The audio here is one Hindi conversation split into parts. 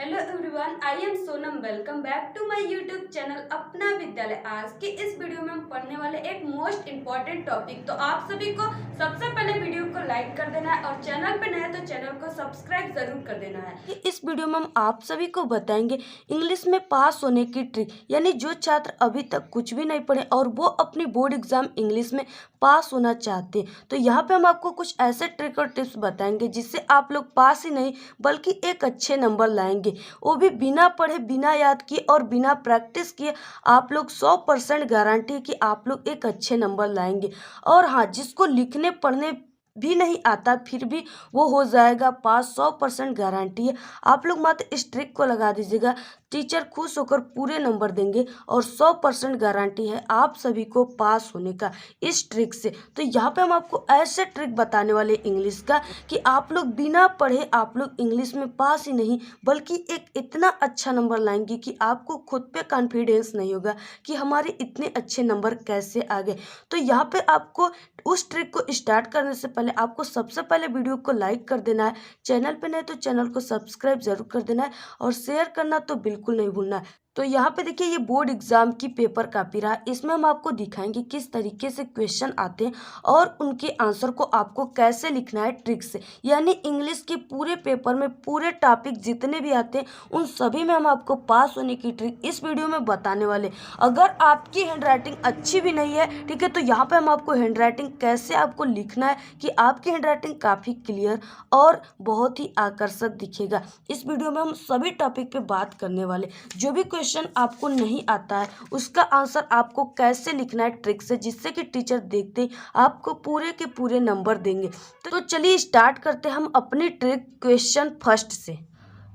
Hello everyone, I am Sonam. Welcome back to my YouTube channel Apna Vidyalaya. आज के इस वीडियो में हम पढ़ने वाले एक मोस्ट इम्पॉर्टेंट टॉपिक। तो आप सभी को सबसे पहले वीडियो को लाइक कर देना है और चैनल पे नए हैं तो चैनल को सब्सक्राइब जरूर कर देना है। इस वीडियो में हम आप सभी को बताएंगे इंग्लिश में पास होने की ट्रिक, यानी जो छात्र अभी तक कुछ भी नहीं पढ़े और वो अपनी बोर्ड एग्जाम इंग्लिश में पास होना चाहते हैं, तो यहाँ पे हम आपको कुछ ऐसे ट्रिक और टिप्स बताएंगे जिससे आप लोग पास ही नहीं बल्कि एक अच्छे नंबर लाएंगे, वो भी बिना पढ़े, बिना याद किए और बिना प्रैक्टिस किए। आप लोग 100% गारंटी है कि आप लोग एक अच्छे नंबर लाएंगे। और हाँ, जिसको लिखने पढ़ने भी नहीं आता फिर भी वो हो जाएगा पास, 100% गारंटी है। आप लोग मात्र इस ट्रिक को लगा दीजिएगा, टीचर खुश होकर पूरे नंबर देंगे और 100% गारंटी है आप सभी को पास होने का इस ट्रिक से। तो यहाँ पे हम आपको ऐसे ट्रिक बताने वाले इंग्लिश का कि आप लोग बिना पढ़े आप लोग इंग्लिश में पास ही नहीं बल्कि एक इतना अच्छा नंबर लाएंगे कि आपको खुद पे कॉन्फिडेंस नहीं होगा कि हमारे इतने अच्छे नंबर कैसे आ गए। तो यहाँ पे आपको उस ट्रिक को स्टार्ट करने से पहले आपको सबसे पहले वीडियो को लाइक कर देना है, चैनल पे नहीं तो चैनल को सब्सक्राइब जरूर कर देना है और शेयर करना तो बिल्कुल नहीं भूलना है। तो यहाँ पे देखिए, ये बोर्ड एग्जाम की पेपर कॉपी रहा। इसमें हम आपको दिखाएंगे किस तरीके से क्वेश्चन आते हैं और उनके आंसर को आपको कैसे लिखना है ट्रिक से। यानी इंग्लिश के पूरे पेपर में पूरे टॉपिक जितने भी आते हैं उन सभी में हम आपको पास होने की ट्रिक इस वीडियो में बताने वाले। अगर आपकी हैंड राइटिंग अच्छी भी नहीं है, ठीक है, तो यहाँ पे हम आपको हैंड राइटिंग कैसे आपको लिखना है कि आपकी हैंड राइटिंग काफ़ी क्लियर और बहुत ही आकर्षक दिखेगा। इस वीडियो में हम सभी टॉपिक पे बात करने वाले। जो भी क्वेश्चन आपको नहीं आता है उसका आंसर आपको कैसे लिखना है ट्रिक से, जिससे कि टीचर देखते ही आपको पूरे के पूरे नंबर देंगे। तो चलिए स्टार्ट करते हैं हम अपनी ट्रिक क्वेश्चन फर्स्ट से।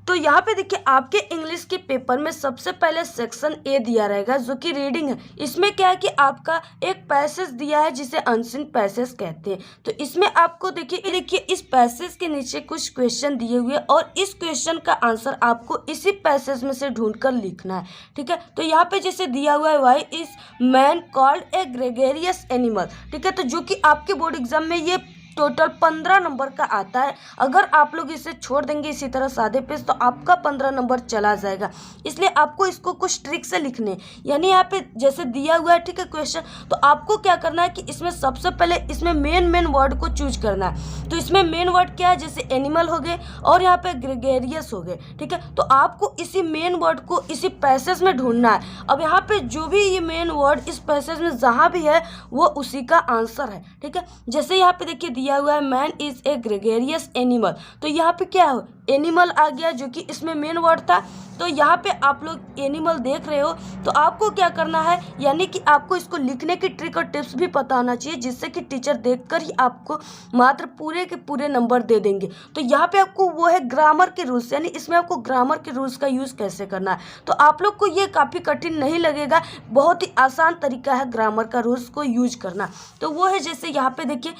तो यहाँ पे देखिए, आपके इंग्लिश के पेपर में सबसे पहले सेक्शन ए दिया रहेगा जो कि रीडिंग है। इसमें क्या है कि आपका एक पैसेज दिया है जिसे अनसीन पैसेज कहते हैं। तो इसमें आपको देखिए इस पैसेज के नीचे कुछ क्वेश्चन दिए हुए और इस क्वेश्चन का आंसर आपको इसी पैसेज में से ढूंढकर लिखना है, ठीक है। तो यहाँ पे जैसे दिया हुआ है, why is man called a gregarious animal, ठीक है। तो जो कि आपके बोर्ड एग्जाम में ये टोटल 15 नंबर का आता है। अगर आप लोग इसे छोड़ देंगे इसी तरह सादे पेज तो आपका 15 नंबर चला जाएगा। इसलिए आपको इसको कुछ ट्रिक से लिखने, यानी यहाँ पे जैसे दिया हुआ है, ठीक है, क्वेश्चन, तो आपको क्या करना है कि इसमें सबसे पहले इसमें मेन वर्ड को चूज करना है। तो इसमें मेन वर्ड क्या है, जैसे एनिमल हो गए और यहाँ पे ग्रेगेरियस हो गए, ठीक है। तो आपको इसी मेन वर्ड को इसी पैसेज में ढूंढना है। अब यहाँ पे जो भी ये मेन वर्ड इस पैसेज में जहाँ भी है वो उसी का आंसर है, ठीक है। जैसे यहाँ पे देखिए दिया हुआ है man is a gregarious animal, तो यहाँ पे क्या है, एनिमल आ गया जो कि इसमें मेन वर्ड था। तो यहाँ पे आप लोग एनिमल देख रहे हो, तो आपको क्या करना है, यानी कि आपको इसको लिखने की ट्रिक और टिप्स भी पता होना चाहिए जिससे कि टीचर देखकर ही आपको मात्र पूरे के पूरे नंबर दे देंगे। तो यहाँ पे आपको वो है ग्रामर के रूल्स, यानी इसमें आपको ग्रामर के रूल्स का यूज़ कैसे करना है। तो आप लोग को ये काफ़ी कठिन नहीं लगेगा, बहुत ही आसान तरीका है ग्रामर का रूल्स को यूज करना। तो वो है जैसे यहाँ पे देखिए,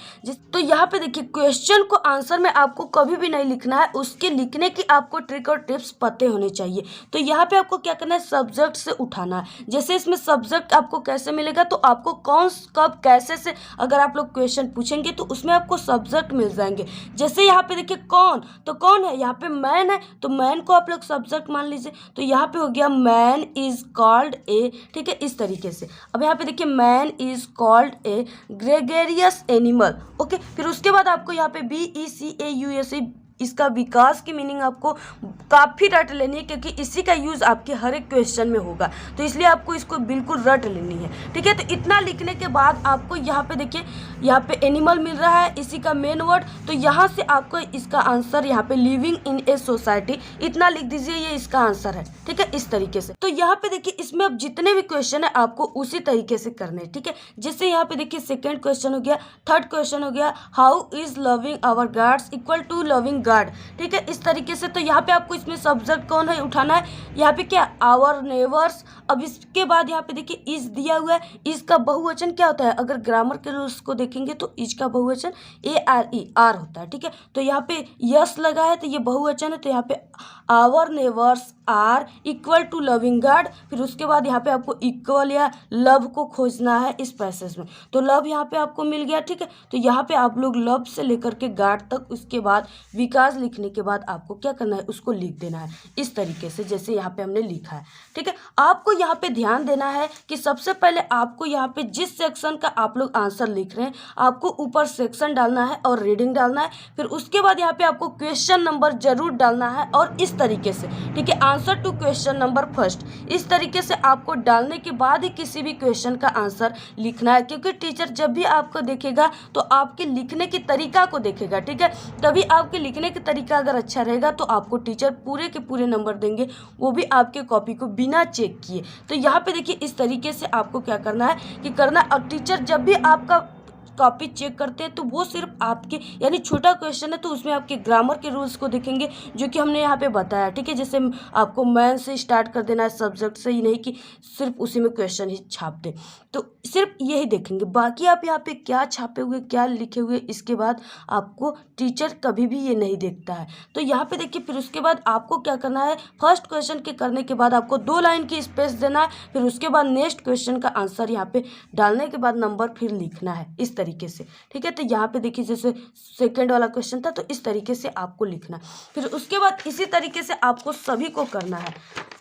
तो यहाँ पे देखिए क्वेश्चन को आंसर में आपको कभी भी नहीं लिखना है, उसके लिखने की आपको ट्रिक और टिप्स पते होने चाहिए। तो यहाँ पे आपको क्या करना है, सब्जेक्ट से उठाना है। जैसे इसमें सब्जेक्ट आपको कैसे मिलेगा, तो आपको कौन कब कैसे से अगर आप लोग क्वेश्चन पूछेंगे तो उसमें आपको सब्जेक्ट मिल जाएंगे। जैसे यहाँ पे देखिए कौन, तो कौन है, यहाँ पे मैन है, तो मैन को आप लोग सब्जेक्ट मान लीजिए। तो यहाँ पे हो गया मैन इज कॉल्ड ए, ठीक है, इस तरीके से। अब यहाँ पे देखिए man is called a gregarious animal, okay. फिर उसके बाद आपको यहाँ पे BECAUSE, इसका विकास की मीनिंग आपको काफ़ी रट लेनी है क्योंकि इसी का यूज़ आपके हर एक क्वेश्चन में होगा, तो इसलिए आपको इसको बिल्कुल रट लेनी है, ठीक है। तो इतना लिखने के बाद आपको यहाँ पे देखिए, यहाँ पे एनिमल मिल रहा है, इसी का मेन वर्ड। तो यहाँ से आपको इसका आंसर यहाँ पे लिविंग इन ए सोसाइटी, इतना लिख दीजिए, ये इसका आंसर है, ठीक है, इस तरीके से। तो यहाँ पे देखिए इसमें अब जितने भी क्वेश्चन है आपको उसी तरीके से करने हैं, ठीक है। जैसे यहाँ पे देखिए सेकेंड क्वेश्चन हो गया, थर्ड क्वेश्चन हो गया, how is loving our gods equal to loving god, ठीक है, इस तरीके से। तो यहाँ पे आपको इसमें सब्जेक्ट कौन है उठाना है, यहाँ पे क्या, आवर नेबर्स। अब इसके बाद यहाँ पे देखिए इज दिया हुआ है, इज का बहुवचन क्या होता है, अगर ग्रामर के रूल्स को देखेंगे तो इज का बहुवचन ARE होता है, ठीक है। तो यहाँ पे यस लगा है तो ये बहुवचन है, तो यहाँ पे our neighbours are equal to loving god. फिर उसके बाद यहाँ पे आपको इक्वल या लव को खोजना है इस पैसेज में, तो लव यहाँ पे आपको मिल गया, ठीक है। तो यहाँ पे आप लोग लव से लेकर के गार्ड तक, उसके बाद विकास विकास लिखने के बाद आपको क्या करना है, उसको लिख देना है इस तरीके से जैसे यहाँ पे हमने लिखा है। ठीक है, आपको यहाँ पे ध्यान देना है कि सबसे पहले आपको यहाँ पे जिस सेक्शन का आप लोग आंसर लिख रहे हैं आपको ऊपर सेक्शन डालना है और रीडिंग डालना है। फिर उसके बाद यहाँ पे आपको क्वेश्चन नंबर जरूर डालना है और इस तरीके से, ठीक है, answer to question number first, इस तरीके से आपको डालने के बाद ही किसी भी क्वेश्चन का आंसर लिखना है। क्योंकि टीचर जब भी आपको देखेगा तो आपके लिखने के तरीका को देखेगा। ठीक है, तभी आपके लिखने का तरीका अगर अच्छा रहेगा तो आपको टीचर पूरे के पूरे नंबर देंगे, वो भी आपके कॉपी को बिना चेक किए। तो यहाँ पे देखिए इस तरीके से आपको क्या करना है कि करना, और टीचर जब भी आपका कॉपी चेक करते हैं तो वो सिर्फ आपके, यानी छोटा क्वेश्चन है तो उसमें आपके ग्रामर के रूल्स को देखेंगे जो कि हमने यहाँ पे बताया। ठीक है, जैसे आपको मैन से स्टार्ट कर देना है, सब्जेक्ट से ही नहीं कि सिर्फ उसी में क्वेश्चन ही छाप दें, तो सिर्फ यही देखेंगे। बाकी आप यहाँ पे क्या छापे हुए क्या लिखे हुए इसके बाद आपको टीचर कभी भी ये नहीं देखता है। तो यहाँ पे देखिए फिर उसके बाद आपको क्या करना है, फर्स्ट क्वेश्चन के करने के बाद आपको 2 लाइन की स्पेस देना है। फिर उसके बाद नेक्स्ट क्वेश्चन का आंसर यहाँ पे डालने के बाद नंबर फिर लिखना है इस तरीके से। ठीक है, तो यहाँ पे देखिए जैसे सेकंड वाला क्वेश्चन था तो इस तरीके से आपको लिखना। फिर उसके बाद इसी तरीके से आपको सभी को करना है।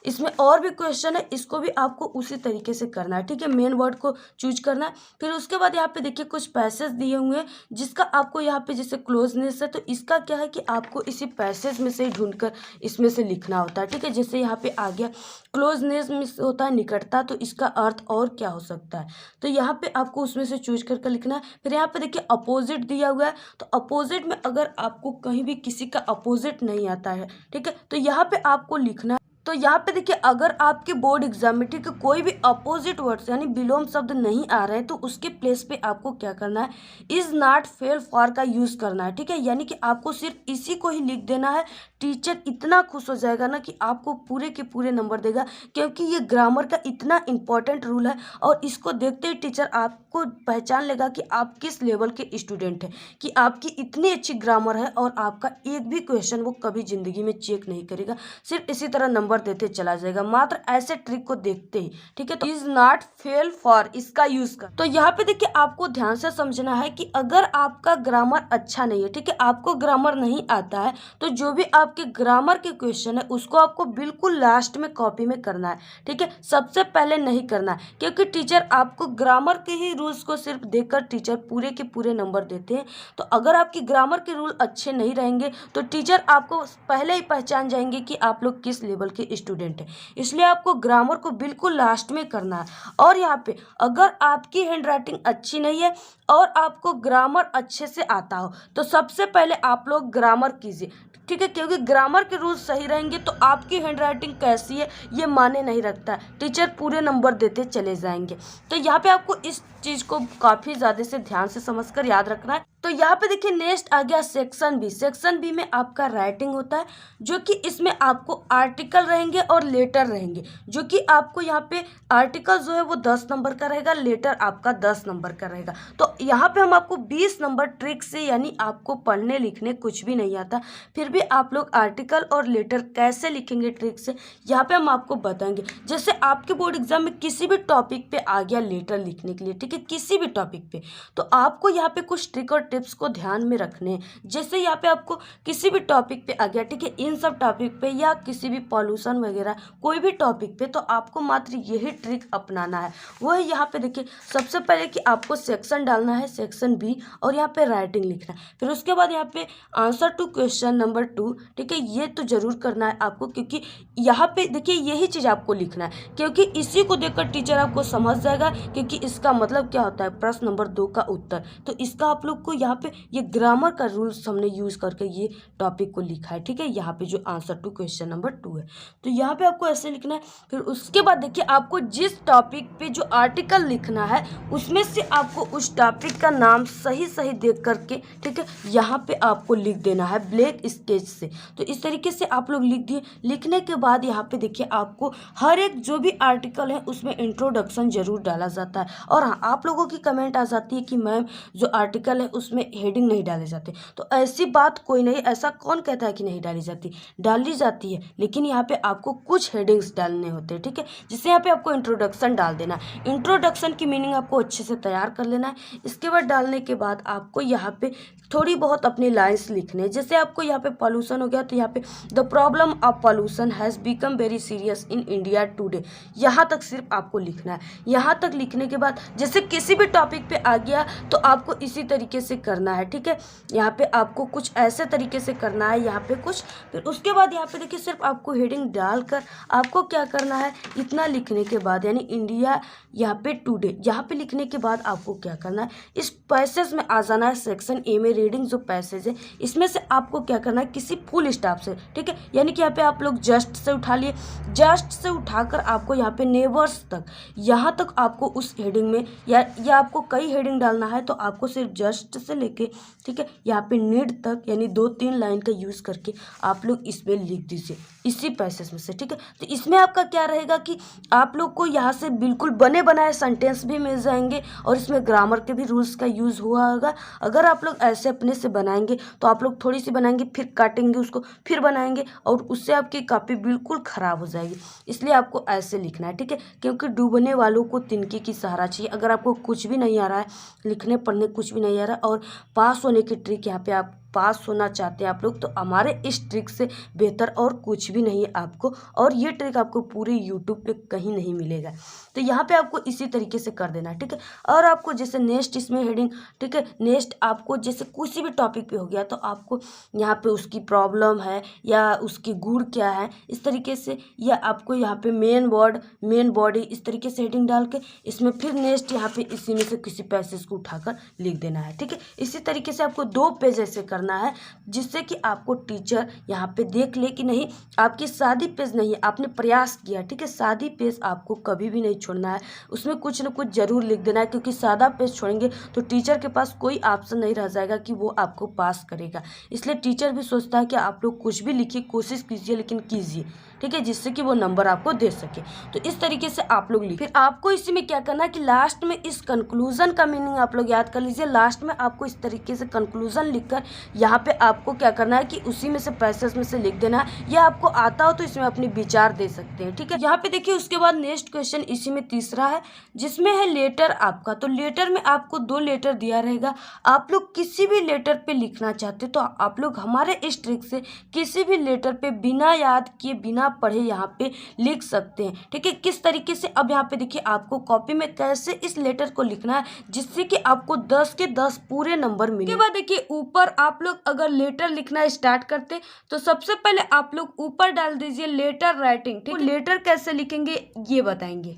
इसमें और भी क्वेश्चन है, इसको भी आपको उसी तरीके से करना है। ठीक है, मेन वर्ड को चूज करना है। फिर उसके बाद यहाँ पे देखिए कुछ पैसेज दिए हुए हैं जिसका आपको यहाँ पे जैसे क्लोजनेस है तो इसका क्या है कि आपको इसी पैसेज में से ही ढूंढकर इसमें से लिखना होता है। ठीक है, जैसे यहाँ पे आ गया क्लोजनेस में होता है निकटता, तो इसका अर्थ और क्या हो सकता है, तो यहाँ पे आपको उसमें से चूज करके लिखना है। फिर यहाँ पे देखिए अपोजिट दिया हुआ है, तो अपोजिट में अगर आपको कहीं भी किसी का अपोजिट नहीं आता है, ठीक है, तो यहाँ पे आपको लिखना है। तो यहाँ पे देखिए अगर आपके बोर्ड एग्जाम में, ठीक है, कोई भी अपोजिट वर्ड्स यानी विलोम शब्द नहीं आ रहे हैं तो उसके प्लेस पे आपको क्या करना है, इज नॉट फेल फॉर का यूज़ करना है। ठीक है, यानी कि आपको सिर्फ इसी को ही लिख देना है। टीचर इतना खुश हो जाएगा ना कि आपको पूरे के पूरे नंबर देगा, क्योंकि ये ग्रामर का इतना इंपॉर्टेंट रूल है और इसको देखते ही टीचर आपको पहचान लेगा कि आप किस लेवल के स्टूडेंट हैं, कि आपकी इतनी अच्छी ग्रामर है और आपका एक भी क्वेश्चन वो कभी ज़िंदगी में चेक नहीं करेगा, सिर्फ इसी तरह नंबर देते चला जाएगा मात्र ऐसे ट्रिक को देखते ही। ठीक है, तो इज नॉट फेल फॉर इसका यूज कर। तो यहाँ पे देखिए आपको ध्यान से समझना है कि अगर आपका ग्रामर अच्छा नहीं है, ठीक है, आपको ग्रामर नहीं आता है, तो जो भी आपके ग्रामर के क्वेश्चन है उसको आपको बिल्कुल लास्ट में कॉपी में करना है। ठीक है, सबसे पहले नहीं करना है, क्योंकि टीचर आपको ग्रामर के ही रूल्स को सिर्फ देखकर टीचर पूरे के पूरे नंबर देते हैं। तो अगर आपकी ग्रामर के रूल अच्छे नहीं रहेंगे तो टीचर आपको पहले ही पहचान जाएंगे कि आप लोग किस लेवल के स्टूडेंट है, इसलिए आपको ग्रामर को बिल्कुल लास्ट में करना है। और यहाँ पे अगर आपकी हैंडराइटिंग अच्छी नहीं है और आपको ग्रामर अच्छे से आता हो तो सबसे पहले आप लोग ग्रामर कीजिए। ठीक है, क्योंकि ग्रामर के रूल्स सही रहेंगे तो आपकी हैंडराइटिंग कैसी है ये माने नहीं रखता, टीचर पूरे नंबर देते चले जाएंगे। तो यहाँ पे आपको इस चीज़ को काफ़ी ज़्यादा से ध्यान से समझकर याद रखना है। तो यहाँ पे देखिए नेक्स्ट आ गया सेक्शन बी। सेक्शन बी में आपका राइटिंग होता है, जो कि इसमें आपको आर्टिकल रहेंगे और लेटर रहेंगे, जो कि आपको यहाँ पे आर्टिकल जो है वो 10 नंबर का रहेगा, लेटर आपका 10 नंबर का रहेगा। तो यहाँ पे हम आपको 20 नंबर ट्रिक से, यानी आपको पढ़ने लिखने कुछ भी नहीं आता फिर भी आप लोग आर्टिकल और लेटर कैसे लिखेंगे ट्रिक से, यहाँ पे हम आपको बताएंगे। जैसे आपके बोर्ड एग्जाम में किसी भी टॉपिक पे आ गया लेटर लिखने के लिए, ठीक है, किसी भी टॉपिक पे, तो आपको यहाँ पे कुछ ट्रिक और टिप्स को ध्यान में रखने हैं। जैसे यहाँ पे आपको किसी भी टॉपिक पे आ गया, ठीक है, इन सब टॉपिक पे या किसी भी पॉल्यूशन वगैरह कोई भी टॉपिक पे, तो आपको मात्र यही ट्रिक अपनाना है। वो है यहाँ पे देखिए सबसे पहले कि आपको सेक्शन डालना है, सेक्शन बी, और यहाँ पे राइटिंग लिखना है। फिर उसके बाद यहाँ पे आंसर टू क्वेश्चन नंबर 2, ठीक है, ये तो जरूर करना है आपको, क्योंकि यहाँ पे देखिए यही चीज़ आपको लिखना है, क्योंकि इसी को देखकर टीचर आपको समझ जाएगा क्योंकि इसका मतलब क्या होता है, प्रश्न नंबर 2 का उत्तर। तो इसका आप लोग को यहाँ पे ये ग्रामर का रूल्स हमने यूज करके ये टॉपिक को लिखा है। ठीक है, यहाँ पे जो आंसर टू क्वेश्चन नंबर 2 है, तो यहाँ पे आपको ऐसे लिखना है। फिर उसके बाद देखिए आपको जिस टॉपिक पे जो आर्टिकल लिखना है उसमें से आपको उस टॉपिक का नाम सही सही देख करके, ठीक है, यहाँ पे आपको लिख देना है ब्लैक स्केच से। तो इस तरीके से आप लोग लिख दिए। लिखने के बाद यहाँ पे देखिए आपको हर एक जो भी आर्टिकल है उसमें इंट्रोडक्शन जरूर डाला जाता है। और हाँ, आप लोगों की कमेंट आ जाती है कि मैम जो आर्टिकल है उसमें हेडिंग नहीं डाले जाते। तो ऐसी बात कोई नहीं, ऐसा कौन कहता है कि नहीं डाली जाती, डाली जाती है, लेकिन यहाँ पे आपको कुछ हेडिंग्स डालने होते हैं, ठीक है। जिससे यहाँ पे आपको इंट्रोडक्शन डाल देना है, इंट्रोडक्शन की मीनिंग आपको अच्छे से तैयार कर लेना है। इसके बाद डालने के बाद आपको यहाँ पे थोड़ी बहुत अपनी लाइन्स लिखने हैं। जैसे आपको यहाँ पे पॉल्यूशन हो गया तो यहाँ पे the problem of pollution has become very serious in India today, यहाँ तक सिर्फ आपको लिखना है। यहाँ तक लिखने के बाद जैसे किसी भी टॉपिक पे आ गया तो आपको इसी तरीके से करना है, ठीक है। यहाँ पे आपको कुछ ऐसे तरीके से करना है, यहाँ पे कुछ, फिर उसके बाद यहाँ पे देखिए सिर्फ आपको हेडिंग डालकर आपको क्या करना है, इतना लिखने के बाद यानी इंडिया यहाँ पे टुडे, यहाँ पे लिखने के बाद आपको क्या करना है, इस पैसेज में आ जाना है। सेक्शन ए में रीडिंग जो पैसेज है इसमें से आपको क्या करना है, किसी फुल स्टॉप से, ठीक है, यानी कि यहाँ पे आप लोग जस्ट से उठा लिए, जस्ट से उठाकर आपको यहाँ पे नेबर्स तक, यहाँ तक आपको उस हेडिंग में या आपको कई हेडिंग डालना है तो आपको सिर्फ जस्ट से लेके, ठीक है, यहाँ पे नीड तक यानी 2-3 लाइन का यूज़ करके आप लोग इसमें लिख दीजिए इसी पैसेज में से, ठीक है। तो इसमें आपका क्या रहेगा कि आप लोग को यहाँ से बिल्कुल बने बनाए सेंटेंस भी मिल जाएंगे और इसमें ग्रामर के भी रूल्स का यूज़ हुआ होगा। अगर आप लोग ऐसे अपने से बनाएंगे तो आप लोग थोड़ी सी बनाएंगे, फिर काटेंगे उसको, फिर बनाएंगे और उससे आपकी कॉपी बिल्कुल ख़राब हो जाएगी। इसलिए आपको ऐसे लिखना है, ठीक है, क्योंकि डूबने वालों को तिनके की सहारा चाहिए। अगर आपको कुछ भी नहीं आ रहा है, लिखने पढ़ने कुछ भी नहीं आ रहा है और पास होने की ट्रिक यहाँ पे आप पास होना चाहते हैं आप लोग, तो हमारे इस ट्रिक से बेहतर और कुछ भी नहीं है आपको, और ये ट्रिक आपको पूरे यूट्यूब पे कहीं नहीं मिलेगा। तो यहाँ पे आपको इसी तरीके से कर देना है, ठीक है। और आपको जैसे नेक्स्ट इसमें हेडिंग, ठीक है, नेक्स्ट आपको जैसे किसी भी टॉपिक पे हो गया तो आपको यहाँ पे उसकी प्रॉब्लम है या उसकी गुण क्या है इस तरीके से, या आपको यहाँ पे मेन वर्ड मेन बॉडी इस तरीके से हेडिंग डाल के इसमें फिर नेक्स्ट यहाँ पे इसी में से किसी पैसेज को उठाकर लिख देना है, ठीक है। इसी तरीके से आपको 2 पेज ऐसे करना है जिससे कि आपको टीचर यहाँ पे देख ले कि नहीं आपकी सादी पेज नहीं है, आपने प्रयास किया, ठीक है। सादी पेज आपको कभी भी नहीं छोड़ना है, उसमें कुछ न कुछ जरूर लिख देना है, क्योंकि सादा पेज छोड़ेंगे तो टीचर के पास कोई ऑप्शन नहीं रह जाएगा कि वो आपको पास करेगा। इसलिए टीचर भी सोचता है कि आप लोग कुछ भी लिखिए, कोशिश कीजिए, लेकिन कीजिए, ठीक है, जिससे कि वो नंबर आपको दे सके। तो इस तरीके से आप लोग लिख, फिर आपको इसी में क्या करना है कि लास्ट में इस कंक्लूजन का मीनिंग आप लोग याद कर लीजिए। लास्ट में आपको इस तरीके से कंक्लूजन लिखकर यहाँ पे आपको क्या करना है कि उसी में से पैसेज में से लिख देना है, या आपको आता हो तो इसमें अपनी विचार दे सकते हैं, ठीक है। यहाँ पे देखिए उसके बाद नेक्स्ट क्वेश्चन इसी में तीसरा है जिसमें है लेटर आपका। तो लेटर में आपको 2 लेटर दिया रहेगा, आप लोग किसी भी लेटर पे लिखना चाहते तो आप लोग हमारे इस ट्रिक से किसी भी लेटर पे बिना याद किए बिना पढ़े यहाँ पे लिख सकते हैं, ठीक है। किस तरीके से, अब यहाँ पे देखिए आपको कॉपी में कैसे इस लेटर को लिखना है जिससे कि आपको 10 के 10 पूरे नंबर मिले। उसके बाद देखिए ऊपर आप लोग अगर लेटर लिखना स्टार्ट करते तो सबसे पहले आप लोग ऊपर डाल दीजिए लेटर राइटिंग, ठीक है। लेटर कैसे लिखेंगे ये बताएंगे।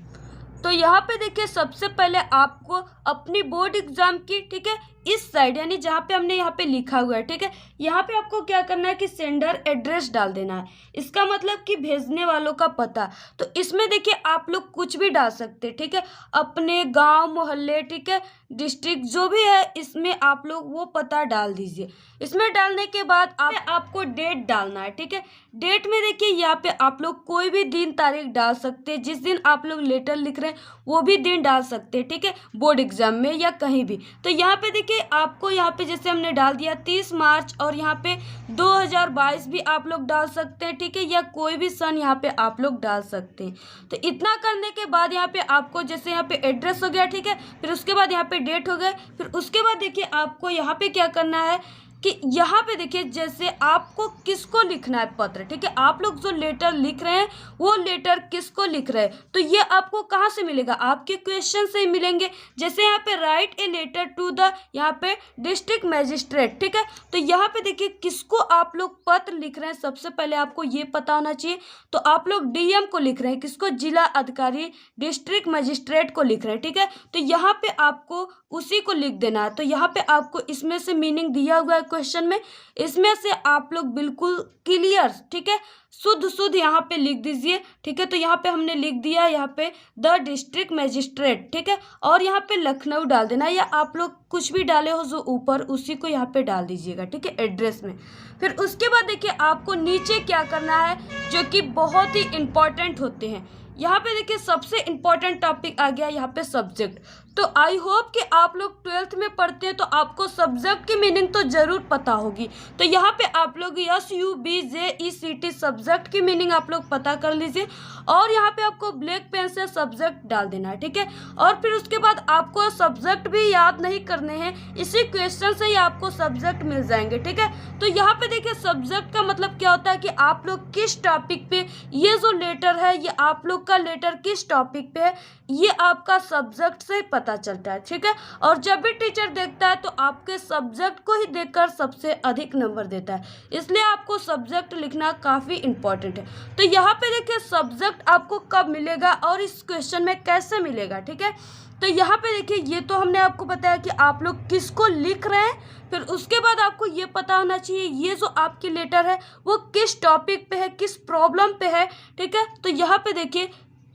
तो यहाँ पे देखिए सबसे पहले आपको अपनी बोर्ड एग्जाम की, ठीक है, इस साइड यानी जहाँ पे हमने यहाँ पे लिखा हुआ है, ठीक है, यहाँ पे आपको क्या करना है कि सेंडर एड्रेस डाल देना है। इसका मतलब कि भेजने वालों का पता। तो इसमें देखिए आप लोग कुछ भी डाल सकते हैं, ठीक है, अपने गांव मोहल्ले, ठीक है, डिस्ट्रिक्ट जो भी है इसमें आप लोग वो पता डाल दीजिए। इसमें डालने के बाद आपको डेट डालना है, ठीक है। डेट में देखिए यहाँ पे आप लोग कोई भी दिन तारीख डाल सकते हैं, जिस दिन आप लोग लेटर लिख रहे हैं वो भी दिन डाल सकते हैं, ठीक है, बोर्ड एग्जाम में या कहीं भी। तो यहाँ पे देखिए आपको यहाँ पे जैसे हमने डाल दिया 30 मार्च और यहाँ पे 2022 भी आप लोग डाल सकते हैं, ठीक है, या कोई भी सन यहाँ पे आप लोग डाल सकते हैं। तो इतना करने के बाद यहाँ पे आपको जैसे यहाँ पे एड्रेस हो गया, ठीक है, फिर उसके बाद यहाँ पे डेट हो गए, फिर उसके बाद देखिए आपको यहाँ पे क्या करना है कि यहाँ पे देखिए जैसे आपको किसको लिखना है पत्र, ठीक है, आप लोग जो लेटर लिख रहे हैं वो लेटर किसको लिख रहे हैं, तो ये आपको कहाँ से मिलेगा, आपके क्वेश्चन से ही मिलेंगे। जैसे यहाँ पे write a letter to the यहाँ पे डिस्ट्रिक्ट मजिस्ट्रेट, ठीक है, तो यहाँ पे देखिए किसको आप लोग पत्र लिख रहे हैं सबसे पहले आपको ये पता होना चाहिए। तो आप लोग डीएम को लिख रहे हैं, किसको, जिला अधिकारी डिस्ट्रिक्ट मजिस्ट्रेट को लिख रहे हैं, ठीक है, तो यहाँ पे आपको उसी को लिख देना है। तो यहाँ पे आपको इसमें से मीनिंग दिया हुआ है क्वेश्चन में, इसमें से आप लोग बिल्कुल क्लियर, ठीक है, शुद्ध यहाँ पे लिख दीजिए, ठीक है। तो यहाँ पे हमने लिख दिया यहाँ पे द डिस्ट्रिक्ट मजिस्ट्रेट, ठीक है, और यहाँ पे लखनऊ डाल देना, या आप लोग कुछ भी डाले हो जो ऊपर उसी को यहाँ पे डाल दीजिएगा, ठीक है, एड्रेस में। फिर उसके बाद देखिए आपको नीचे क्या करना है जो कि बहुत ही इंपॉर्टेंट होते हैं। यहाँ पे देखिए सबसे इम्पोर्टेंट टॉपिक आ गया यहाँ पे सब्जेक्ट। तो आई होप कि आप लोग 12th में पढ़ते हैं तो आपको सब्जेक्ट की मीनिंग तो ज़रूर पता होगी। तो यहाँ पे आप लोग SUBJECT सब्जेक्ट की मीनिंग आप लोग पता कर लीजिए और यहाँ पे आपको ब्लैक पेन से सब्जेक्ट डाल देना है, ठीक है। और फिर उसके बाद आपको सब्जेक्ट भी याद नहीं करने हैं, इसी क्वेश्चन से ही आपको सब्जेक्ट मिल जाएंगे, ठीक है। तो यहाँ पे देखिए सब्जेक्ट का मतलब क्या होता है कि आप लोग किस टॉपिक पे, ये जो लेटर है ये आप लोग का लेटर किस टॉपिक पे है ये आपका सब्जेक्ट से पता चलता है, ठीक है। और जब भी टीचर देखता है तो आपके सब्जेक्ट को ही देखकर सबसे अधिक नंबर देता है, इसलिए आपको सब्जेक्ट लिखना काफ़ी इंपॉर्टेंट है। तो यहाँ पे देखिए सब्जेक्ट आपको कब मिलेगा और इस क्वेश्चन में कैसे मिलेगा, ठीक है। तो यहाँ पे देखिए ये तो हमने आपको बताया कि आप लोग किसको लिख रहे हैं, फिर उसके बाद आपको ये पता होना चाहिए ये जो आपकी लेटर है वो किस टॉपिक पे है, किस प्रॉब्लम पे है, ठीक है। तो यहाँ पे देखिए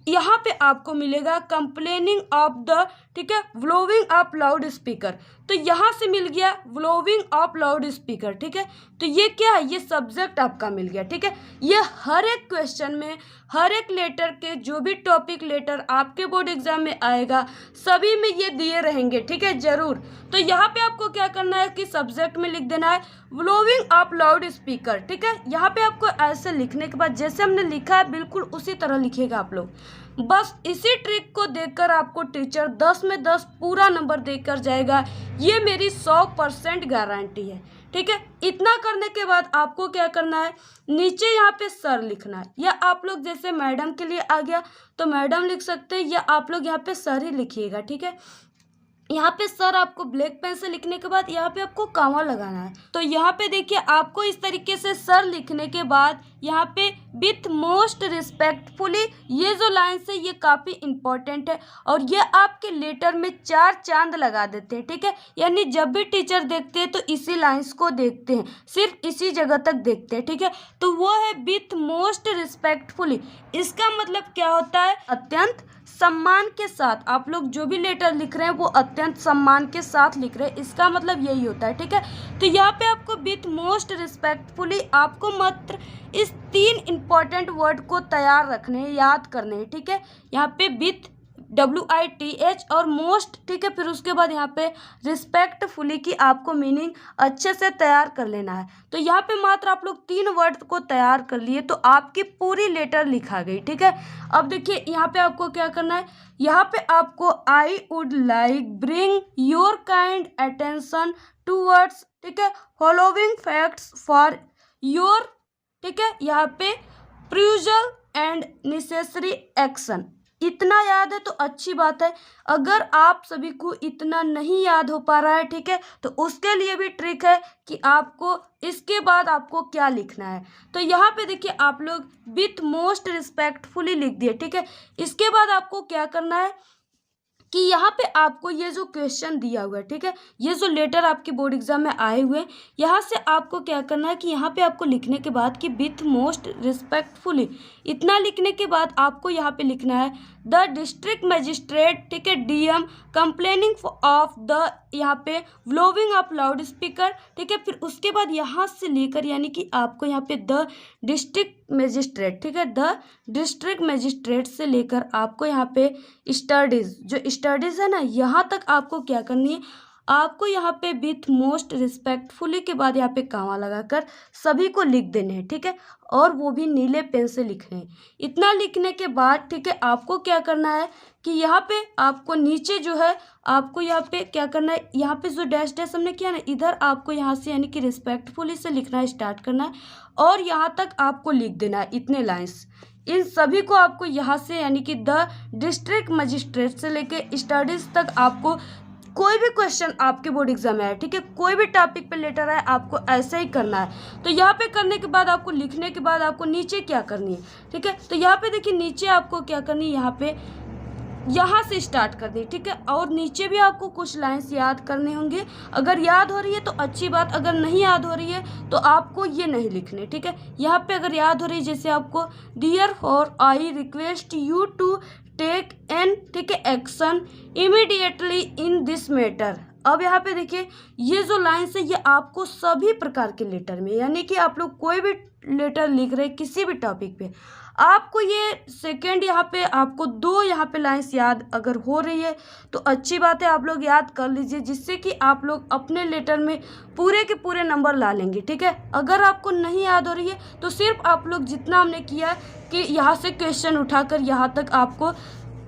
यहाँ पे आपको मिलेगा कंप्लेनिंग ऑफ द, ठीक है, ब्लोइंग ऑफ लाउड स्पीकर। तो यहाँ से मिल गया ब्लोइंग ऑफ लाउड स्पीकर, ठीक है। तो ये क्या है, ये सब्जेक्ट आपका मिल गया, ठीक है। ये हर एक क्वेश्चन में, हर एक लेटर के जो भी टॉपिक लेटर आपके बोर्ड एग्जाम में आएगा सभी में ये दिए रहेंगे, ठीक है, जरूर। तो यहाँ पे आपको क्या करना है कि सब्जेक्ट में लिख देना है ब्लोइंग ऑफ लाउड स्पीकर, ठीक है। यहाँ पे आपको ऐसे लिखने के बाद जैसे हमने लिखा है बिल्कुल उसी तरह लिखिएगा आप लोग। बस इसी ट्रिक को देखकर आपको टीचर 10 में 10 पूरा नंबर देकर जाएगा, ये मेरी 100% गारंटी है, ठीक है। इतना करने के बाद आपको क्या करना है, नीचे यहाँ पे सर लिखना है, या आप लोग जैसे मैडम के लिए आ गया तो मैडम लिख सकते हैं, या आप लोग यहाँ पे सर ही लिखिएगा, ठीक है। यहाँ पे सर आपको ब्लैक पेन से लिखने के बाद यहाँ पे आपको कॉमा लगाना है। तो यहाँ पे देखिए आपको इस तरीके से सर लिखने के बाद यहाँ पे विथ मोस्ट रिस्पेक्टफुली, ये जो लाइन्स है ये काफ़ी इंपॉर्टेंट है और ये आपके लेटर में 4 चांद लगा देते हैं, ठीक है। यानी जब भी टीचर देखते हैं तो इसी लाइन्स को देखते हैं, सिर्फ इसी जगह तक देखते हैं, ठीक है। तो वो है विथ मोस्ट रिस्पेक्टफुली, इसका मतलब क्या होता है, अत्यंत सम्मान के साथ। आप लोग जो भी लेटर लिख रहे हैं वो अत्यंत सम्मान के साथ लिख रहे हैं, इसका मतलब यही होता है, ठीक है। तो यहाँ पे आपको विथ मोस्ट रिस्पेक्टफुली आपको मात्र इस 3 इंपॉर्टेंट वर्ड को तैयार रखने हैं, याद करने हैं, ठीक है। यहाँ पे विथ WITH और मोस्ट, ठीक है। फिर उसके बाद यहाँ पे रिस्पेक्टफुली की आपको मीनिंग अच्छे से तैयार कर लेना है। तो यहाँ पे मात्र आप लोग 3 वर्ड को तैयार कर लिए तो आपकी पूरी लेटर लिखा गई, ठीक है। अब देखिए यहाँ पे आपको क्या करना है, यहाँ पे आपको I would like bring your kind attention towards, ठीक है, फॉलोइंग फैक्ट्स फॉर योर, ठीक है, यहाँ पे प्रूजल एंड नेसेसरी एक्शन। इतना याद है तो अच्छी बात है, अगर आप सभी को इतना नहीं याद हो पा रहा है, ठीक है, तो उसके लिए भी ट्रिक है कि आपको इसके बाद आपको क्या लिखना है। तो यहाँ पे देखिए आप लोग विथ मोस्ट रिस्पेक्टफुली लिख दिए, ठीक है। इसके बाद आपको क्या करना है कि यहाँ पे आपको ये जो क्वेश्चन दिया हुआ है, ठीक है, ये जो लेटर आपके बोर्ड एग्जाम में आए हुए हैं, यहाँ से आपको क्या करना है कि यहाँ पे आपको लिखने के बाद कि विथ मोस्ट रिस्पेक्टफुली, इतना लिखने के बाद आपको यहाँ पे लिखना है द डिस्ट्रिक्ट मजिस्ट्रेट, ठीक है, DM कंप्लेनिंग ऑफ द, यहाँ पे ब्लोइंग ऑफ लाउड स्पीकर, ठीक है। फिर उसके बाद यहाँ से लेकर यानी कि आपको यहाँ पे द डिस्ट्रिक्ट मजिस्ट्रेट, ठीक है, द डिस्ट्रिक्ट मजिस्ट्रेट से लेकर आपको यहाँ पे स्टडीज़, जो स्टडीज़ है ना, यहाँ तक आपको क्या करनी है, आपको यहाँ पे विथ मोस्ट रिस्पेक्टफुली के बाद यहाँ पे कॉमा लगाकर सभी को लिख देने हैं, ठीक है, और वो भी नीले पेन से लिखने हैं। इतना लिखने के बाद, ठीक है, आपको क्या करना है कि यहाँ पे आपको नीचे जो है आपको यहाँ पे क्या करना है, यहाँ पे जो डैश डैश हमने किया ना, इधर आपको यहाँ से यानी कि रिस्पेक्टफुली से लिखना स्टार्ट करना है और यहाँ तक आपको लिख देना है इतने लाइन्स। इन सभी को आपको यहाँ से यानी कि द डिस्ट्रिक्ट मजिस्ट्रेट से लेके स्टडीज़ तक आपको कोई भी क्वेश्चन आपके बोर्ड एग्जाम में आए, ठीक है, कोई भी टॉपिक पे लेटर आए, आपको ऐसे ही करना है। तो यहाँ पे करने के बाद आपको लिखने के बाद आपको नीचे क्या करनी है, ठीक है। तो यहाँ पे देखिए नीचे आपको क्या करनी है, यहाँ पे यहाँ से स्टार्ट कर दी, ठीक है। और नीचे भी आपको कुछ लाइन्स याद करने होंगे, अगर याद हो रही है तो अच्छी बात, अगर नहीं याद हो रही है तो आपको ये नहीं लिखने, ठीक है। यहाँ पे अगर याद हो रही है जैसे आपको dear for I request you to take an, ठीक है, action immediately in this matter. अब यहाँ पे देखिए ये जो लाइन्स है ये आपको सभी प्रकार के लेटर में, यानी कि आप लोग कोई भी लेटर लिख रहे किसी भी टॉपिक पे, आपको ये सेकेंड यहाँ पे आपको 2 यहाँ पे लाइन्स याद अगर हो रही है तो अच्छी बात है, आप लोग याद कर लीजिए, जिससे कि आप लोग अपने लेटर में पूरे के पूरे नंबर ला लेंगे। ठीक है, अगर आपको नहीं याद हो रही है तो सिर्फ आप लोग जितना हमने किया है कि यहाँ से क्वेश्चन उठाकर यहाँ तक आपको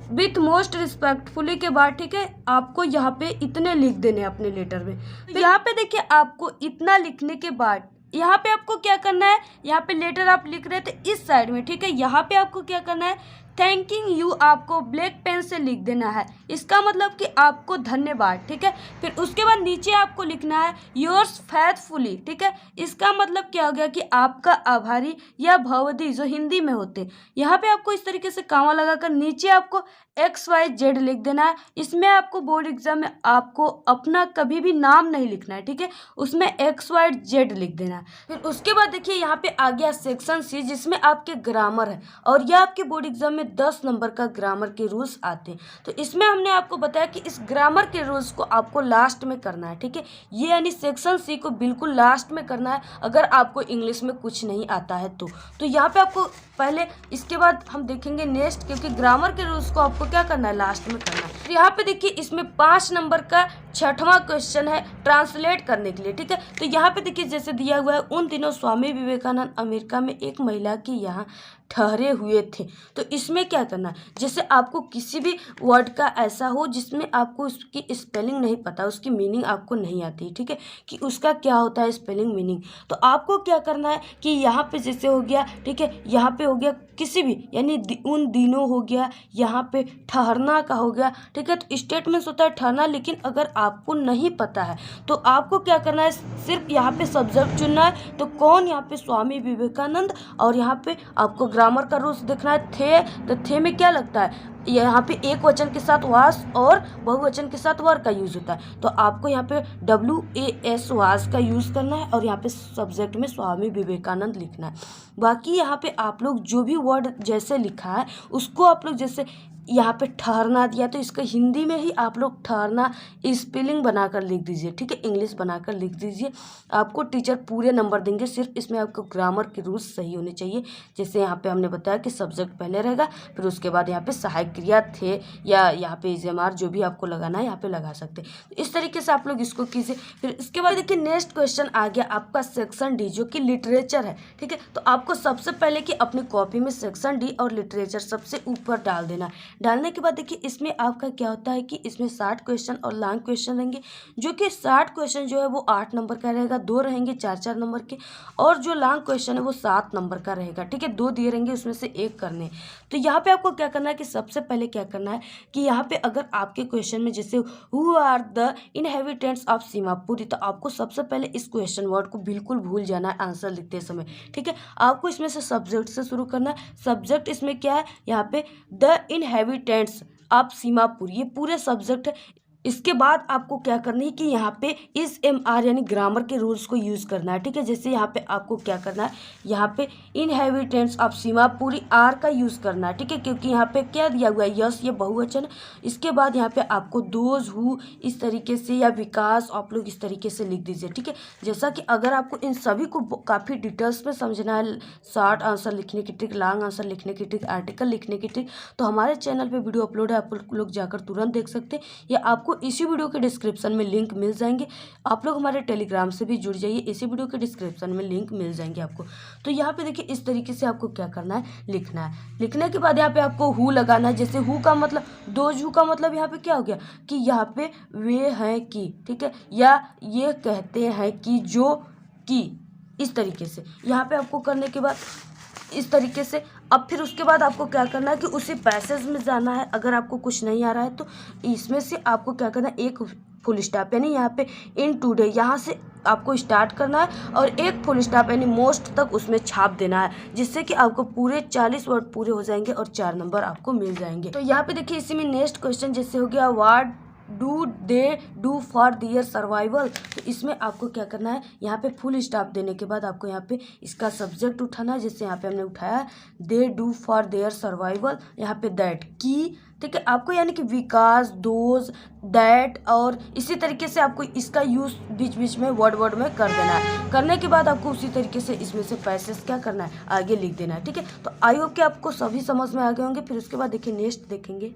विथ मोस्ट रिस्पेक्टफुली के बाद, ठीक है, आपको यहाँ पे इतने लिख देने अपने लेटर में। तो यहाँ पे देखिए, आपको इतना लिखने के बाद यहाँ पे आपको क्या करना है, यहाँ पे लेटर आप लिख रहे थे इस साइड में, ठीक है, यहाँ पे आपको क्या करना है, थैंकिंग यू आपको ब्लैक पेन से लिख देना है। इसका मतलब कि आपको धन्यवाद। ठीक है, फिर उसके बाद नीचे आपको लिखना है योर्स फेथफुली। ठीक है, इसका मतलब क्या हो गया कि आपका आभारी या भवदी जो हिंदी में होते हैं। यहाँ पे आपको इस तरीके से कामा लगाकर नीचे आपको XYZ लिख देना है। इसमें आपको बोर्ड एग्जाम में आपको अपना कभी भी नाम नहीं लिखना है। ठीक है, उसमें XYZ लिख देना है। फिर उसके बाद देखिए, यहाँ पे आ गया सेक्शन C, जिसमें आपके ग्रामर है, और यह आपके बोर्ड एग्जाम में 10 नंबर का ग्रामर के रूल्स आते हैं। तो इसमें हमने आपको बताया कि इस ग्रामर के रूल्स को आपको लास्ट में करना है। ठीक है, ये यानी सेक्शन C को बिल्कुल लास्ट में करना है, अगर आपको इंग्लिश में कुछ नहीं आता है तो यहाँ पे आपको पहले, इसके बाद हम देखेंगे नेक्स्ट, क्योंकि ग्रामर के रूल्स को आपको क्या करना है, लास्ट में करना है। यहाँ पे देखिए, इसमें 5 नंबर का 6वां क्वेश्चन है ट्रांसलेट करने के लिए। ठीक है, तो यहाँ पे देखिए जैसे दिया हुआ है, उन दिनों स्वामी विवेकानंद अमेरिका में एक महिला के यहाँ ठहरे हुए थे। तो इसमें क्या करना है, जैसे आपको किसी भी वर्ड का ऐसा हो जिसमें आपको उसकी स्पेलिंग नहीं पता, उसकी मीनिंग आपको नहीं आती, ठीक है, कि उसका क्या होता है स्पेलिंग मीनिंग, तो आपको क्या करना है कि यहाँ पे जैसे हो गया, ठीक है, यहाँ पे हो गया किसी भी, यानी उन दिनों हो गया, यहाँ पे ठहरना का हो गया। ठीक है, तो स्टेटमेंट्स होता है ठहरना, लेकिन अगर आपको नहीं पता है तो आपको क्या करना है, सिर्फ यहाँ पे सब्जेक्ट चुनना है। तो कौन, यहाँ पे स्वामी विवेकानंद, और यहाँ पे आपको ग्रामर का रूल्स देखना है थे। तो थे में क्या लगता है, यहाँ पे एक वचन के साथ वास और बहुवचन के साथ वर का यूज होता है, तो आपको यहाँ पे WAS वास का यूज करना है, और यहाँ पे सब्जेक्ट में स्वामी विवेकानंद लिखना है। बाकी यहाँ पे आप लोग जो भी वर्ड जैसे लिखा है उसको आप लोग, जैसे यहाँ पे ठहरना दिया तो इसका हिंदी में ही आप लोग ठहरना स्पेलिंग बनाकर लिख दीजिए। ठीक है, इंग्लिश बनाकर लिख दीजिए, आपको टीचर पूरे नंबर देंगे। सिर्फ इसमें आपको ग्रामर के रूल्स सही होने चाहिए। जैसे यहाँ पे हमने बताया कि सब्जेक्ट पहले रहेगा, फिर उसके बाद यहाँ पे सहायक क्रिया थे, या यहाँ पे IJMR जो भी आपको लगाना है यहाँ पे लगा सकते हैं। तो इस तरीके से आप लोग इसको कीजिए। फिर इसके बाद देखिए नेक्स्ट क्वेश्चन आ गया आपका सेक्शन D, जो कि लिटरेचर है। ठीक है, तो आपको सबसे पहले कि अपनी कॉपी में सेक्शन D और लिटरेचर सबसे ऊपर डाल देना। डालने के बाद देखिए इसमें आपका क्या होता है कि इसमें 60 क्वेश्चन और लॉन्ग क्वेश्चन रहेंगे, जो कि 60 क्वेश्चन जो है वो 8 नंबर का रहेगा, 2 रहेंगे 4-4 नंबर के, और जो लॉन्ग क्वेश्चन है वो 7 नंबर का रहेगा। ठीक है, 2 दिए रहेंगे, उसमें से 1 करने। तो यहाँ पे आपको क्या करना है कि सबसे पहले क्या करना है कि यहाँ पे अगर आपके क्वेश्चन में जैसे who are the inhabitants of Seemapuri, तो आपको सबसे पहले इस क्वेश्चन वर्ड को बिल्कुल भूल जाना है आंसर लिखते समय। ठीक है, आपको इसमें से सब्जेक्ट से शुरू करना है। सब्जेक्ट इसमें क्या है, यहाँ पे द इनहेबिटेंट्स ऑफ सीमापुर, ये पूरे सब्जेक्ट है। इसके बाद आपको क्या करना है कि यहाँ पे इस MR यानी ग्रामर के रूल्स को यूज़ करना है। ठीक है, जैसे यहाँ पे आपको क्या करना है, यहाँ पे इनहेबिटेंट्स ऑफ सीमापुरी R का यूज़ करना है। ठीक है, क्योंकि यहाँ पे क्या दिया हुआ है, यस, ये बहुवचन। इसके बाद यहाँ पे आपको दोज हु इस तरीके से, या विकास, आप लोग इस तरीके से लिख दीजिए। ठीक है, जैसा कि अगर आपको इन सभी को काफ़ी डिटेल्स में समझना है, शॉर्ट आंसर लिखने की ट्रिक, लॉन्ग आंसर लिखने की ट्रिक, आर्टिकल लिखने की ट्रिक, तो हमारे चैनल पर वीडियो अपलोड है, आप लोग जाकर तुरंत देख सकते हैं, या आपको इसी वीडियो के डिस्क्रिप्शन में लिंक मिल जाएंगे। आप लोग हमारे टेलीग्राम से भी जुड़ जाइए, इसी वीडियो के डिस्क्रिप्शन में लिंक मिल जाएंगे आपको। तो यहाँ पे देखिए इस तरीके से आपको क्या करना है, लिखना है। लिखने के बाद यहाँ पे आपको हु लगाना है। जैसे हु का मतलब, दोज हु का मतलब यहाँ पे क्या हो गया कि यहाँ पे वे हैं कि, ठीक है, या ये कहते हैं कि, जो कि, इस तरीके से यहाँ पे आपको करने के बाद इस तरीके से। अब फिर उसके बाद आपको क्या करना है कि उसी पैसेज में जाना है। अगर आपको कुछ नहीं आ रहा है तो इसमें से आपको क्या करना है, एक फुल स्टॉप यानी यहाँ पे इन टुडे, यहाँ से आपको स्टार्ट करना है, और एक फुल स्टॉप यानी मोस्ट तक उसमें छाप देना है, जिससे कि आपको पूरे 40 वर्ड पूरे हो जाएंगे और 4 नंबर आपको मिल जाएंगे। तो यहाँ पे देखिए इसी में नेक्स्ट क्वेश्चन जैसे हो गया, do they do for their survival. तो इसमें आपको क्या करना है, यहाँ पे फुल स्टॉप देने के बाद आपको यहाँ पे इसका सब्जेक्ट उठाना है। जैसे यहाँ पे हमने उठाया they do for their survival, यहाँ पे दैट की, ठीक है। आपको यानी कि विकास, दोज, दैट और इसी तरीके से आपको इसका यूज़ बीच बीच में वर्ड में कर देना है। करने के बाद आपको उसी तरीके से इसमें से पैसेज क्या करना है, आगे लिख देना है, ठीक है। तो आई होप कि आपको सभी समझ में आ गए होंगे। फिर उसके बाद देखिए नेक्स्ट देखेंगे।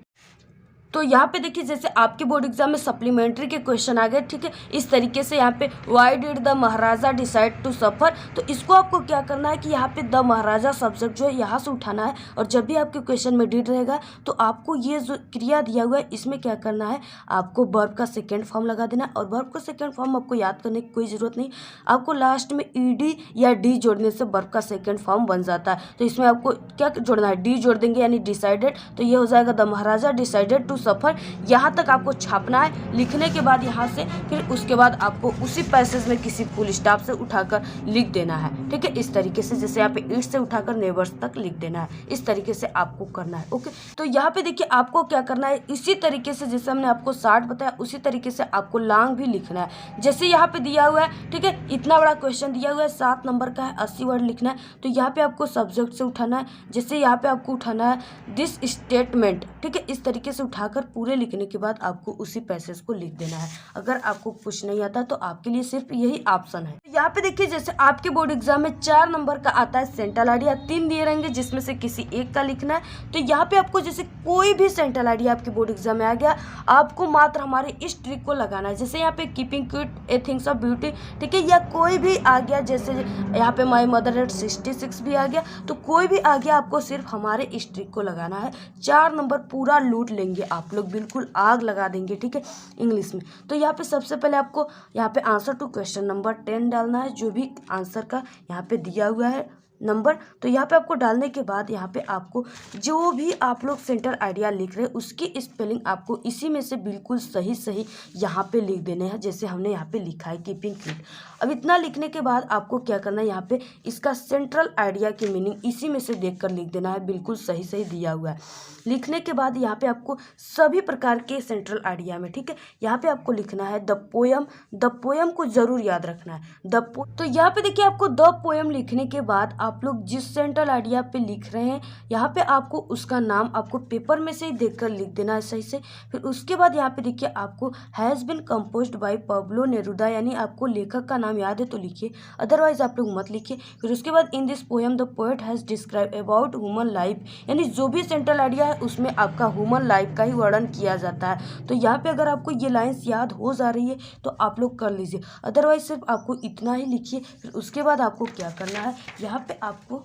तो यहाँ पे देखिए जैसे आपके बोर्ड एग्जाम में सप्लीमेंट्री के क्वेश्चन आ गए, ठीक है। इस तरीके से यहाँ पे why did the Maharaja decide to suffer, तो इसको आपको क्या करना है कि यहाँ पे द महाराजा सब्जेक्ट जो है यहाँ से उठाना है। और जब भी आपके क्वेश्चन में डिड रहेगा तो आपको ये जो क्रिया दिया हुआ है इसमें क्या करना है, आपको वर्ब का सेकेंड फॉर्म लगा देना है। और वर्ब का सेकेंड फॉर्म आपको याद करने की कोई ज़रूरत नहीं, आपको लास्ट में ईडी या डी जोड़ने से वर्ब का सेकेंड फॉर्म बन जाता है। तो इसमें आपको क्या जोड़ना है, डी जोड़ देंगे यानी डिसाइडेड, तो ये हो जाएगा the maharaja decided to suffer. यहाँ तक आपको छापना है। लिखने के बाद यहाँ से फिर उसके बाद आपको उसी पैसेज में किसी फुल स्टॉप से उठाकर लिख देना है, ठीक है। इस तरीके से जैसे यहाँ पे इट से उठाकर नेबर्स तक लिख देना है, इस तरीके से आपको करना है, ओके। तो यहाँ पे देखिए आपको क्या करना है, इसी तरीके से जैसे हमने आपको 60 बताया उसी तरीके से आपको लॉन्ग भी लिखना है। जैसे यहाँ पे दिया हुआ है, ठीक है, इतना बड़ा क्वेश्चन दिया हुआ है, 7 नंबर का है, 80 वर्ड लिखना है। तो यहाँ पे आपको सब्जेक्ट से उठाना है। जैसे यहाँ पे आपको उठाना है दिस स्टेटमेंट, ठीक है। इस तरीके से उठाकर पूरे लिखने के बाद आपको उसी पैसेज को लिख देना है। अगर आपको कुछ नहीं आता तो आपके लिए सिर्फ यही ऑप्शन है। यहाँ पे देखिए जैसे आपके बोर्ड एग्जाम में 4 नंबर का आता है सेंट्रल आइडिया, 3 दिए रहेंगे जिसमें से किसी एक का लिखना है। तो यहाँ पे आपको जैसे कोई भी सेंट्रल आइडिया आपके बोर्ड एग्जाम में आ गया, आपको मात्र हमारे इस ट्रिक को लगाना है। जैसे यहाँ पे keeping cute A things of beauty, ठीक है, या कोई भी आ गया, जैसे यहाँ पे माई मदर एट 66 भी आ गया, तो कोई भी आ गया, आपको सिर्फ हमारे इस ट्रिक को लगाना है। 4 नंबर पूरा लूट लेंगे आप लोग, बिल्कुल आग लगा देंगे, ठीक है, इंग्लिश में। तो यहाँ पे सबसे पहले आपको यहाँ पे आंसर टू क्वेश्चन नंबर 10 डालना है, जो भी आंसर का यहाँ पे दिया हुआ है नंबर। तो यहाँ पे आपको डालने के बाद यहाँ पे आपको जो भी आप लोग सेंटर आइडिया लिख रहे हैं उसकी स्पेलिंग आपको इसी में से बिल्कुल सही सही यहाँ पे लिख देने हैं। जैसे हमने यहाँ पे लिखा है कीपिंग क्यूट। अब इतना लिखने के बाद आपको क्या करना है, यहाँ पे इसका सेंट्रल आइडिया की मीनिंग इसी में से देख कर लिख देना है, बिल्कुल सही सही दिया हुआ है। लिखने के बाद यहाँ पे आपको सभी प्रकार के सेंट्रल आइडिया में, ठीक है, यहाँ पे आपको लिखना है द पोयम। द पोयम को जरूर याद रखना है, तो यहाँ पे देखिए आपको द पोयम लिखने के बाद आप लोग जिस सेंट्रल आइडिया पे लिख रहे हैं यहाँ पे आपको उसका नाम आपको पेपर में से ही देखकर लिख देना है सही से। फिर उसके बाद यहाँ पे देखिए आपको has been composed bye Pablo Neruda, यानी आपको लेखक का नाम याद है तो लिखिए, अदरवाइज आप लोग मत लिखिए। फिर उसके बाद in this poem the poet has describe about human life, यानी जो भी सेंट्रल आइडिया है उसमें आपका ह्यूमन लाइफ का ही वर्णन किया जाता है। तो यहाँ पे अगर आपको ये लाइन्स याद हो जा रही है तो आप लोग कर लीजिए, अदरवाइज सिर्फ आपको इतना ही लिखिए। फिर उसके बाद आपको क्या करना है, यहाँ पे आपको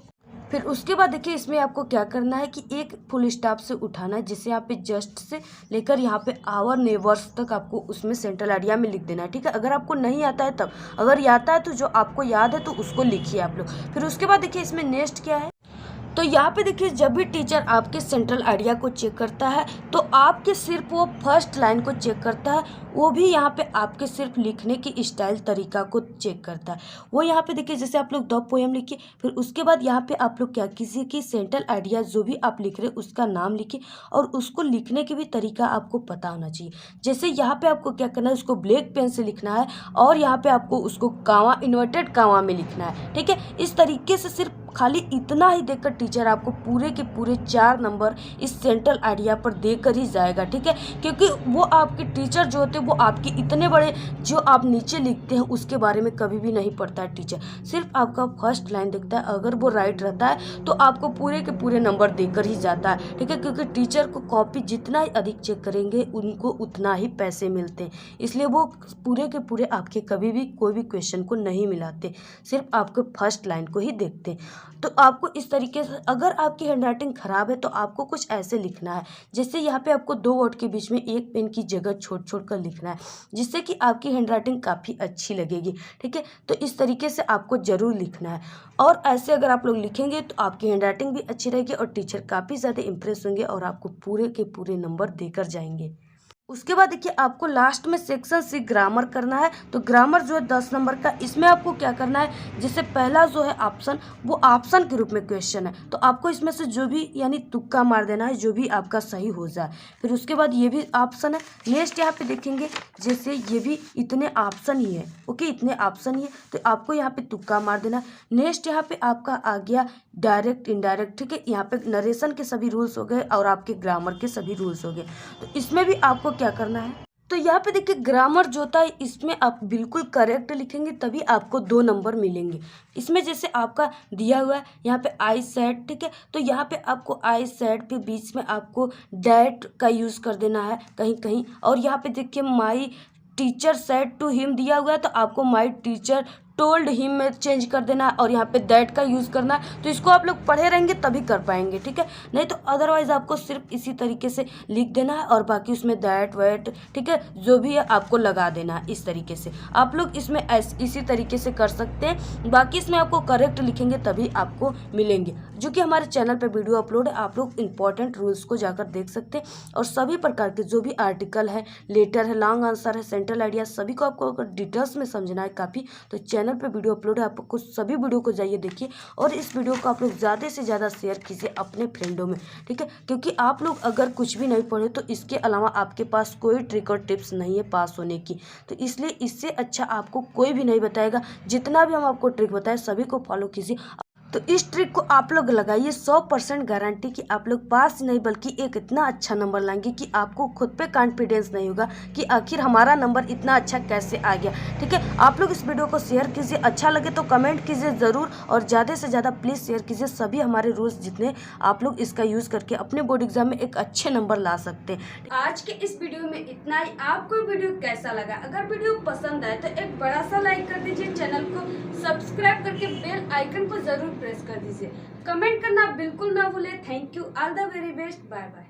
फिर उसके बाद देखिए इसमें आपको क्या करना है कि एक फुल स्टॉप से उठाना है, जिसे यहाँ पे जस्ट से लेकर यहाँ पे आवर नेबर्स तक आपको उसमें सेंट्रल आइडिया में लिख देना है, ठीक है। अगर आपको नहीं आता है तब, अगर आता है तो जो आपको याद है तो उसको लिखिए आप लोग। फिर उसके बाद देखिए इसमें नेक्स्ट क्या है, तो यहाँ पे देखिए जब भी टीचर आपके सेंट्रल आइडिया को चेक करता है तो आपके सिर्फ वो फर्स्ट लाइन को चेक करता है, वो भी यहाँ पे आपके सिर्फ लिखने की स्टाइल तरीका को चेक करता है। वो यहाँ पे देखिए जैसे आप लोग द पोएम लिखिए, फिर उसके बाद यहाँ पे आप लोग क्या किसी की सेंट्रल आइडिया जो भी आप लिख रहे हैं उसका नाम लिखिए और उसको लिखने की भी तरीका आपको पता होना चाहिए। जैसे यहाँ पे आपको क्या करना है, उसको ब्लैक पेन से लिखना है और यहाँ पे आपको उसको कामा इन्वर्टेड कामा में लिखना है, ठीक है। इस तरीके से सिर्फ खाली इतना ही देखकर टीचर आपको पूरे के पूरे 4 नंबर इस सेंट्रल आइडिया पर देकर ही जाएगा, ठीक है। क्योंकि वो आपके टीचर जो होते हैं वो आपके इतने बड़े जो आप नीचे लिखते हैं उसके बारे में कभी भी नहीं पढ़ता है टीचर, सिर्फ आपका फर्स्ट लाइन देखता है। अगर वो राइट रहता है तो आपको पूरे के पूरे नंबर देकर ही जाता है, ठीक है। क्योंकि टीचर को कॉपी जितना ही अधिक चेक करेंगे उनको उतना ही पैसे मिलते हैं, इसलिए वो पूरे के पूरे आपके कभी भी कोई भी क्वेश्चन को नहीं मिलाते, सिर्फ आपके फर्स्ट लाइन को ही देखते हैं। तो आपको इस तरीके से, अगर आपकी हैंडराइटिंग खराब है तो आपको कुछ ऐसे लिखना है, जैसे यहाँ पे आपको 2 वर्ड के बीच में एक पेन की जगह छोड़ छोड़ कर लिखना है, जिससे कि आपकी हैंडराइटिंग काफ़ी अच्छी लगेगी, ठीक है। तो इस तरीके से आपको ज़रूर लिखना है और ऐसे अगर आप लोग लिखेंगे तो आपकी हैंडराइटिंग भी अच्छी रहेगी और टीचर काफ़ी ज़्यादा इंप्रेस होंगे और आपको पूरे के पूरे नंबर देकर जाएंगे। उसके बाद देखिए आपको लास्ट में सेक्शन सी ग्रामर करना है। तो ग्रामर जो है 10 नंबर का, इसमें आपको क्या करना है, जैसे पहला जो है ऑप्शन, वो ऑप्शन के रूप में क्वेश्चन है, तो आपको इसमें से जो भी यानी तुक्का मार देना है, जो भी आपका सही हो जाए। फिर उसके बाद ये भी ऑप्शन है। नेक्स्ट यहाँ पे देखेंगे, जैसे ये भी इतने ऑप्शन ही है, ओके, इतने ऑप्शन ही है, तो आपको यहाँ पे तुक्का मार देना है। नेक्स्ट यहाँ पे आपका आ गया डायरेक्ट इनडायरेक्ट, ठीक है, यहाँ पे नरेशन के सभी रूल्स हो गए और आपके ग्रामर के सभी रूल्स हो गए। तो इसमें भी आपको क्या करना है, तो यहाँ पे देखिए ग्रामर जो होता है, इसमें आप बिल्कुल करेक्ट लिखेंगे तभी आपको 2 नंबर मिलेंगे। इसमें जैसे आपका दिया हुआ है यहाँ पे आई सेड, ठीक है, तो यहाँ पे आपको आई सेड के बीच में आपको डैट का यूज़ कर देना है कहीं कहीं। और यहाँ पे देखिए my teacher said to him दिया हुआ है, तो आपको माई टीचर टोल्ड हिम में चेंज कर देना है और यहाँ पे दैट का यूज़ करना है। तो इसको आप लोग पढ़े रहेंगे तभी कर पाएंगे, ठीक है, नहीं तो अदरवाइज आपको सिर्फ इसी तरीके से लिख देना है और बाकी उसमें दैट वैट, ठीक है, जो भी है आपको लगा देना है। इस तरीके से आप लोग इसमें इसी तरीके से कर सकते हैं। बाकी इसमें आपको करेक्ट लिखेंगे तभी आपको मिलेंगे। जो कि हमारे चैनल पर वीडियो अपलोड है, आप लोग इंपॉर्टेंट रूल्स को जाकर देख सकते हैं और सभी प्रकार के जो भी आर्टिकल है, लेटर है, लॉन्ग आंसर है, सेंट्रल आइडिया, सभी को आपको अगर डिटेल्स में समझना है काफ़ी, तो चैनल पे वीडियो अपलोड है, आपको सभी वीडियो को जाइए देखिए और इस वीडियो को आप लोग ज़्यादा से ज़्यादा शेयर कीजिए अपने फ्रेंडों में, ठीक है, क्योंकि आप लोग अगर कुछ भी नहीं पढ़े तो इसके अलावा आपके पास कोई ट्रिक और टिप्स नहीं है पास होने की। तो इसलिए इससे अच्छा आपको कोई भी नहीं बताएगा। जितना भी हम आपको ट्रिक बताएं सभी को फॉलो कीजिए। तो इस ट्रिक को आप लोग लगाइए, 100% गारंटी कि आप लोग पास नहीं बल्कि एक इतना अच्छा नंबर लाएंगे कि आपको खुद पे कॉन्फिडेंस नहीं होगा कि आखिर हमारा नंबर इतना अच्छा कैसे आ गया, ठीक है। आप लोग इस वीडियो को शेयर कीजिए, अच्छा लगे तो कमेंट कीजिए ज़रूर और ज़्यादा से ज़्यादा प्लीज़ शेयर कीजिए। सभी हमारे रूल्स जितने, आप लोग इसका यूज़ करके अपने बोर्ड एग्जाम में एक अच्छे नंबर ला सकते हैं। आज के इस वीडियो में इतना ही। आपको वीडियो कैसा लगा? अगर वीडियो पसंद आए तो एक बड़ा सा लाइक कर दीजिए, चैनल को सब्सक्राइब करके बेल आइकन को जरूर प्रेस कर दीजिए। कमेंट करना बिल्कुल ना भूले। Thank you, all the very best, bye bye.